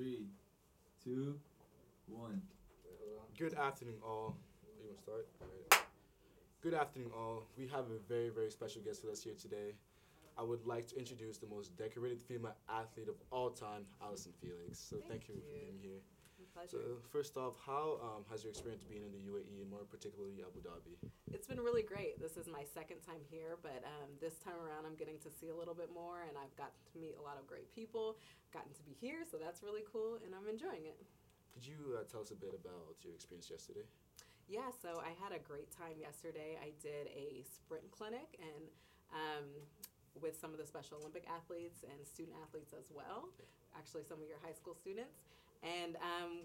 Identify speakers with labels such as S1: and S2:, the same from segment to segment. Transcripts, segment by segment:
S1: 3, 2, 1.
S2: Good afternoon, all. You want to start? All right. Good afternoon, all. We have a very, very special guest with us here today. I would like to introduce the most decorated female athlete of all time, Allyson Felix. So thank you for being here.
S3: My
S2: So
S3: pleasure.
S2: first off, how has your experience been in the UAE, and more particularly Abu Dhabi?
S3: It's been really great. This is my second time here, but this time around I'm getting to see a little bit more, and I've gotten to meet a lot of great people, gotten to be here, so that's really cool, and I'm enjoying it.
S2: Could you tell us a bit about your experience yesterday?
S3: Yeah, so I had a great time yesterday. I did a sprint clinic and with some of the Special Olympic athletes and student athletes as well, actually some of your high school students. And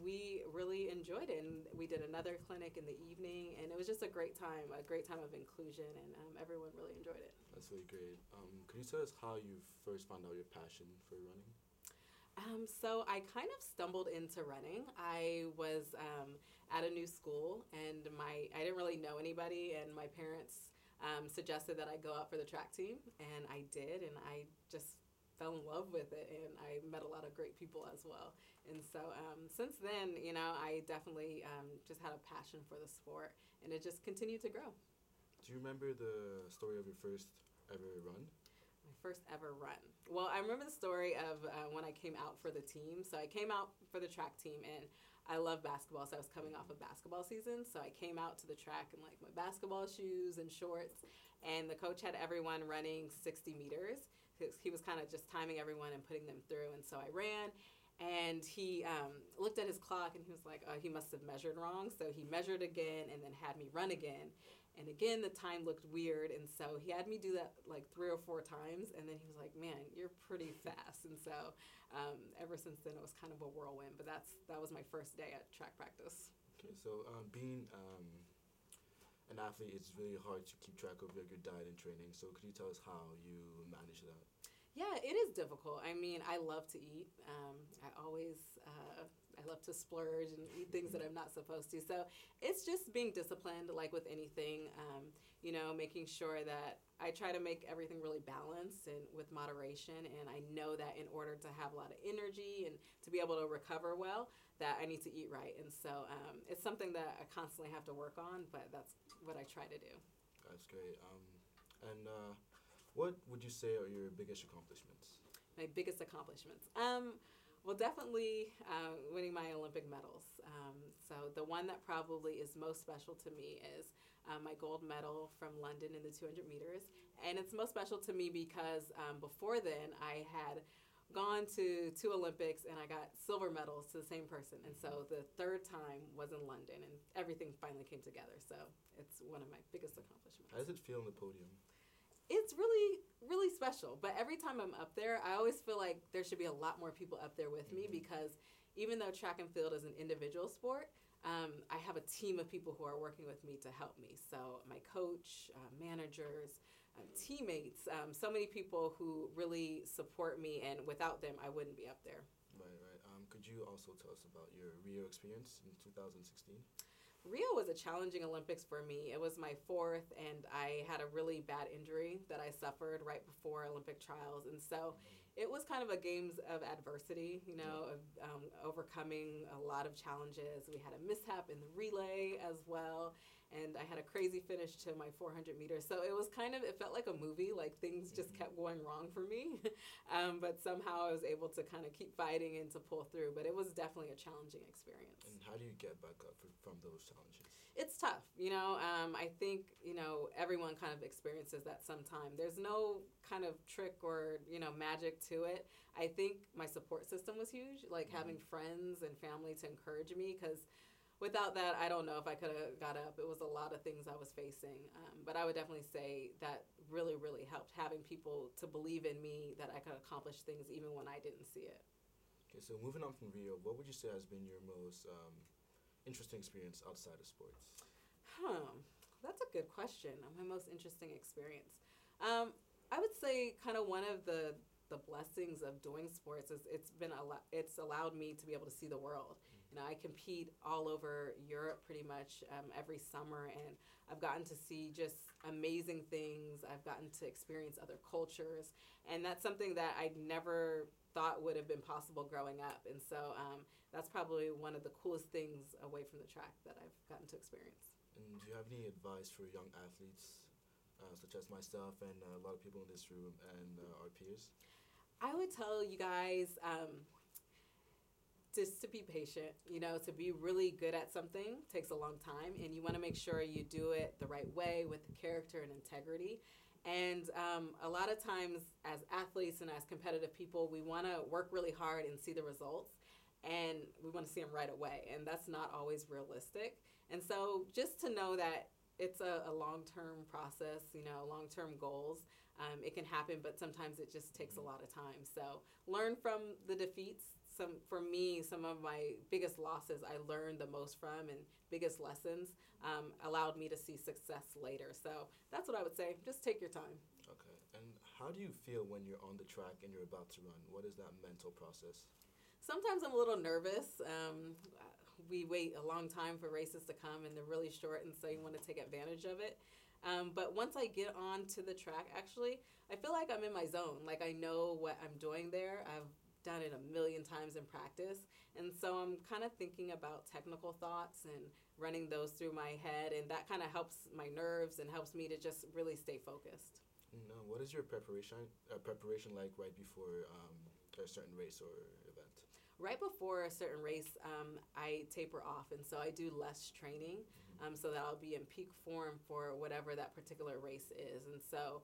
S3: we really enjoyed it. And we did another clinic in the evening, and it was just a great time of inclusion, and everyone really enjoyed it.
S2: That's really great. Could you tell us how you first found out your passion for running?
S3: So I kind of stumbled into running. I was at a new school, and I didn't really know anybody, and my parents suggested that I go out for the track team, and I did, and I just fell in love with it, and I met a lot of great people as well. And so since then, I definitely just had a passion for the sport, and it just continued to grow.
S2: Do you remember the story of your first ever run?
S3: My first ever run. Well, I remember the story of when I came out for the team. So I came out for the track team, and I love basketball, so I was coming off of basketball season. So I came out to the track in like my basketball shoes and shorts, and the coach had everyone running 60 meters. He was kind of just timing everyone and putting them through, and so I ran. And he looked at his clock, and he was like, oh, he must have measured wrong. So he measured again and then had me run again. And again, the time looked weird, and so he had me do that like 3 or 4 times, and then he was like, man, you're pretty fast. And so ever since then, it was kind of a whirlwind, but that was my first day at track practice.
S2: Okay, so being an athlete, it's really hard to keep track of your diet and training, so could you tell us how you manage that?
S3: Yeah, it is difficult. I mean, I love to eat. I love to splurge and eat things that I'm not supposed to. So it's just being disciplined, like with anything, making sure that I try to make everything really balanced and with moderation. And I know that in order to have a lot of energy and to be able to recover well, that I need to eat right. And so it's something that I constantly have to work on, but that's what I try to do.
S2: That's great. What would you say are your biggest accomplishments?
S3: My biggest accomplishments. Well, definitely winning my Olympic medals. So the one that probably is most special to me is my gold medal from London in the 200 meters. And it's most special to me because before then I had gone to 2 Olympics and I got silver medals to the same person. And so the third time was in London, and everything finally came together. So it's one of my biggest accomplishments.
S2: How does it feel on the podium?
S3: It's really, really special. But every time I'm up there, I always feel like there should be a lot more people up there with me, because even though track and field is an individual sport, I have a team of people who are working with me to help me. So my coach, managers, teammates, so many people who really support me, and without them, I wouldn't be up there.
S2: Right. Could you also tell us about your Rio experience in 2016?
S3: Rio was a challenging Olympics for me. It was my 4th, and I had a really bad injury that I suffered right before Olympic trials. And so it was kind of a games of adversity, of overcoming a lot of challenges. We had a mishap in the relay as well, and I had a crazy finish to my 400 meters. So it felt like a movie, like things just kept going wrong for me. But somehow I was able to kind of keep fighting and to pull through. But it was definitely a challenging experience.
S2: And how do you get back up from those challenges?
S3: It's tough, I think, everyone kind of experiences that sometime. There's no kind of trick or, magic to it. I think my support system was huge, like having friends and family to encourage me, because without that, I don't know if I could have got up. It was a lot of things I was facing. But I would definitely say that really, really helped, having people to believe in me that I could accomplish things even when I didn't see it.
S2: Okay, so moving on from Rio, what would you say has been your most interesting experience outside of sports?
S3: That's a good question. My most interesting experience. I would say kind of one of the blessings of doing sports is it's allowed me to be able to see the world. I compete all over Europe pretty much every summer, and I've gotten to see just amazing things. I've gotten to experience other cultures, and that's something that I never thought would have been possible growing up. And so that's probably one of the coolest things away from the track that I've gotten to experience.
S2: And do you have any advice for young athletes, such as myself and a lot of people in this room and our peers?
S3: I would tell you guys just to be patient. To be really good at something takes a long time, and you want to make sure you do it the right way with the character and integrity. And a lot of times as athletes and as competitive people, we want to work really hard and see the results, and we want to see them right away, and that's not always realistic. And so just to know that it's a long-term process, long-term goals. It can happen, but sometimes it just takes a lot of time. So learn from the defeats. For me, some of my biggest losses I learned the most from, and biggest lessons allowed me to see success later. So that's what I would say. Just take your time.
S2: Okay. And how do you feel when you're on the track and you're about to run? What is that mental process?
S3: Sometimes I'm a little nervous. We wait a long time for races to come, and they're really short, and so you want to take advantage of it. But once I get onto the track, actually, I feel like I'm in my zone. Like I know what I'm doing there. I've done it a million times in practice. And so I'm kind of thinking about technical thoughts and running those through my head, and that kind of helps my nerves and helps me to just really stay focused.
S2: What is your preparation like right before a certain race or event?
S3: Right before a certain race, I taper off, and so I do less training, so that I'll be in peak form for whatever that particular race is. And so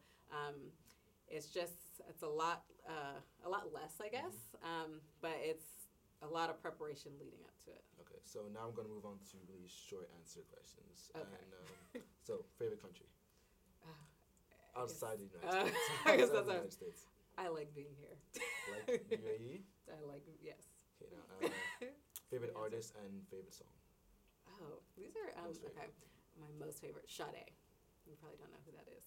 S3: it's a lot less, I guess, but it's a lot of preparation leading up to it.
S2: Okay, so now I'm going to move on to really short answer questions.
S3: Okay.
S2: And so, favorite country? Outside the United States.
S3: I guess
S2: Outside
S3: that's
S2: the United States.
S3: I like being here.
S2: Like UAE?
S3: Yes.
S2: Okay, now favorite artist and favorite song?
S3: Oh, these are
S2: Most favorite.
S3: okay. My most favorite, Sade. You probably don't know who that is.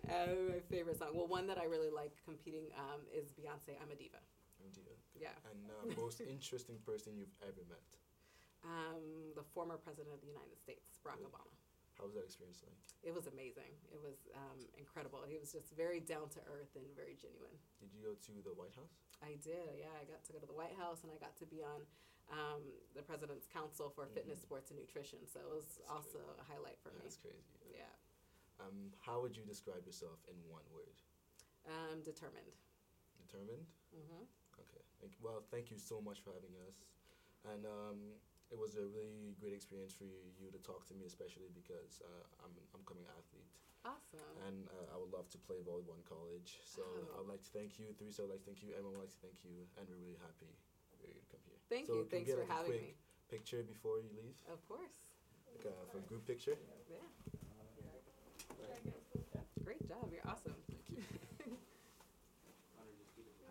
S3: My favorite song. Well, one that I really like competing is Beyonce, I'm a Diva. Yeah.
S2: And most interesting person you've ever met?
S3: The former president of the United States, Barack Obama.
S2: How was that experience like?
S3: It was amazing. It was incredible. He was just very down to earth and very genuine.
S2: Did you go to the White House?
S3: I did, yeah. I got to go to the White House, and I got to be on the President's Council for Fitness, Sports, and Nutrition. So it was also a highlight for me.
S2: That's crazy.
S3: Yeah.
S2: How would you describe yourself in one word?
S3: Determined.
S2: Determined?
S3: Mm-hmm.
S2: Okay. Thank you so much for having us. And it was a really great experience for you to talk to me, especially because I'm a coming athlete.
S3: Awesome.
S2: And I would love to play volleyball in college. So I would like to thank you. Teresa would like to thank you. Everyone would like to thank you. And we're really happy for you to come here.
S3: Thank you. Thanks for having me.
S2: Picture before you leave?
S3: Of course.
S2: Like for a group picture?
S3: Yeah. Great job. You're awesome.
S2: Thank you.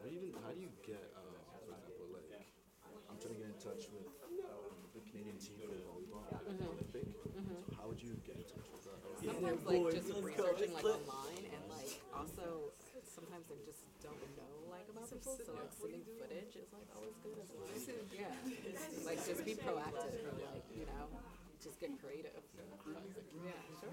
S2: How do you get, for example, like, I'm trying to get in touch with the Canadian team for volleyball at the Olympic. So how would you get in touch with that?
S3: Sometimes just researching online, and also sometimes they just don't know about people, so sending footage is always good as well. Yeah, just be proactive or just get creative. Yeah, sure.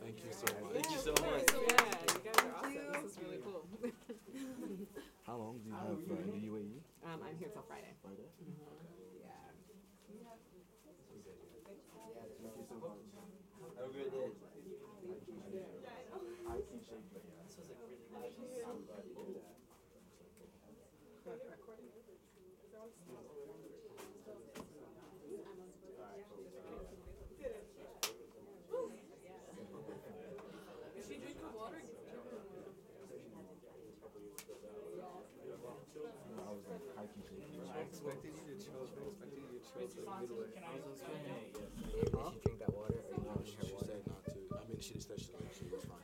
S2: Thank you so much.
S1: Thank you so much.
S3: Yeah, you guys are awesome. This is really cool.
S2: How long do you have in the UAE?
S3: I'm here till Friday.
S2: Friday?
S3: Yeah.
S1: Thank you so much. Have a great day.
S2: I appreciate you. This was a really nice.
S3: Is she drinking water?
S1: I expected you to choke. I expected you to choke like midway.
S4: Did she drink that water or you wanted her
S2: She
S4: water?
S2: said not to. I mean, she said she was fine.